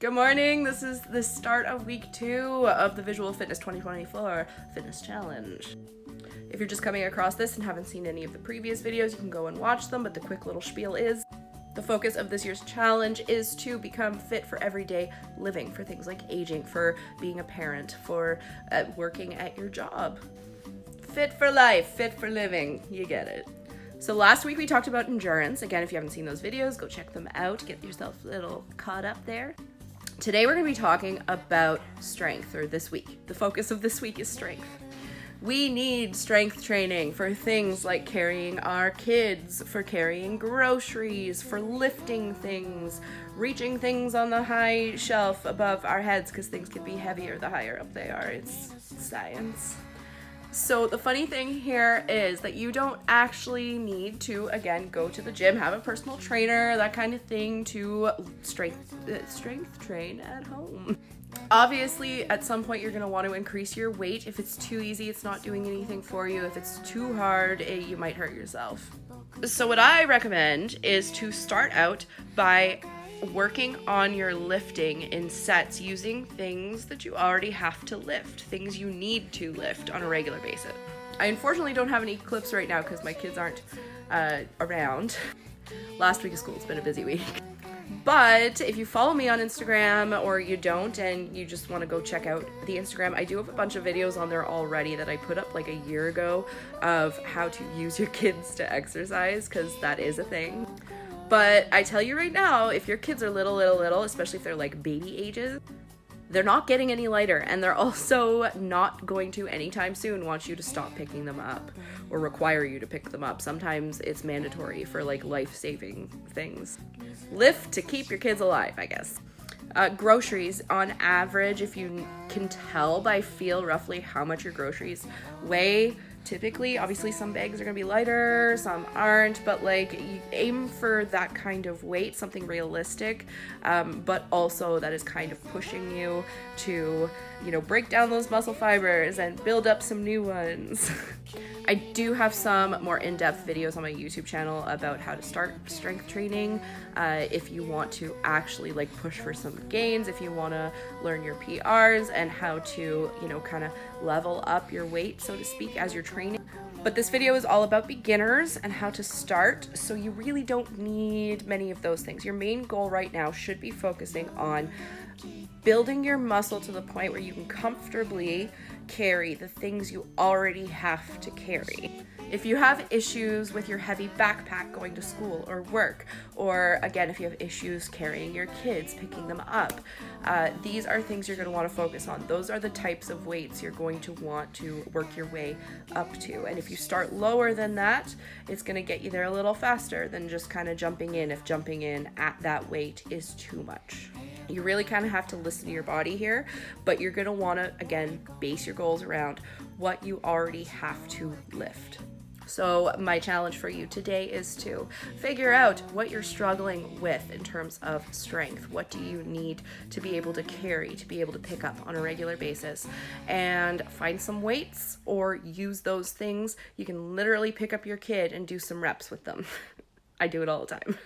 Good morning. This is the start of week 2 of the Visual Fitness 2024 Fitness Challenge. If you're just coming across this and haven't seen any of the previous videos, you can go and watch them, but the quick little spiel is the focus of this year's challenge is to become fit for everyday living, for things like aging, for being a parent, for working at your job. Fit for life, fit for living, you get it. So last week we talked about endurance. Again, if you haven't seen those videos, go check them out, get yourself a little caught up there. Today we're going to be talking about strength, or this week. The focus of this week is strength. We need strength training for things like carrying our kids, for carrying groceries, for lifting things, reaching things on the high shelf above our heads, because things can be heavier the higher up they are. It's science. So the funny thing here is that you don't actually need to, again, go to the gym, have a personal trainer, that kind of thing, to strength train at home. Obviously, at some point you're going to want to increase your weight. If it's too easy, it's not doing anything for you. If it's too hard, you might hurt yourself. So what I recommend is to start out by working on your lifting in sets using things that you already have to lift, things you need to lift on a regular basis. I unfortunately don't have any clips right now because my kids aren't around. Last week of school, it's been a busy week. But if you follow me on Instagram, or you don't and you just want to go check out the Instagram, I do have a bunch of videos on there already that I put up like a year ago of how to use your kids to exercise, because that is a thing. But I tell you right now, if your kids are little, especially if they're like baby ages, they're not getting any lighter, and they're also not going to anytime soon want you to stop picking them up or require you to pick them up. Sometimes it's mandatory for like life-saving things. Lift to keep your kids alive, I guess. Groceries, on average, if you can tell by feel roughly how much your groceries weigh, typically, obviously some bags are going to be lighter, some aren't, but like you aim for that kind of weight, something realistic, but also that is kind of pushing you to, break down those muscle fibers and build up some new ones. I do have some more in-depth videos on my YouTube channel about how to start strength training, if you want to actually like push for some gains, if you want to learn your PRs and how to, kind of level up your weight, so to speak, as you're training. But this video is all about beginners and how to start, so you really don't need many of those things. Your main goal right now should be focusing on building your muscle to the point where you can comfortably carry the things you already have to carry. If you have issues with your heavy backpack going to school or work, or again, if you have issues carrying your kids, picking them up, these are things you're going to want to focus on. Those are the types of weights you're going to want to work your way up to. And if you start lower than that, it's going to get you there a little faster than just kind of jumping in, if jumping in at that weight is too much. You really kind of have to listen to your body here, but you're going to want to, again, base your goals around what you already have to lift. So my challenge for you today is to figure out what you're struggling with in terms of strength. What do you need to be able to carry, to be able to pick up on a regular basis, and find some weights or use those things. You can literally pick up your kid and do some reps with them. I do it all the time.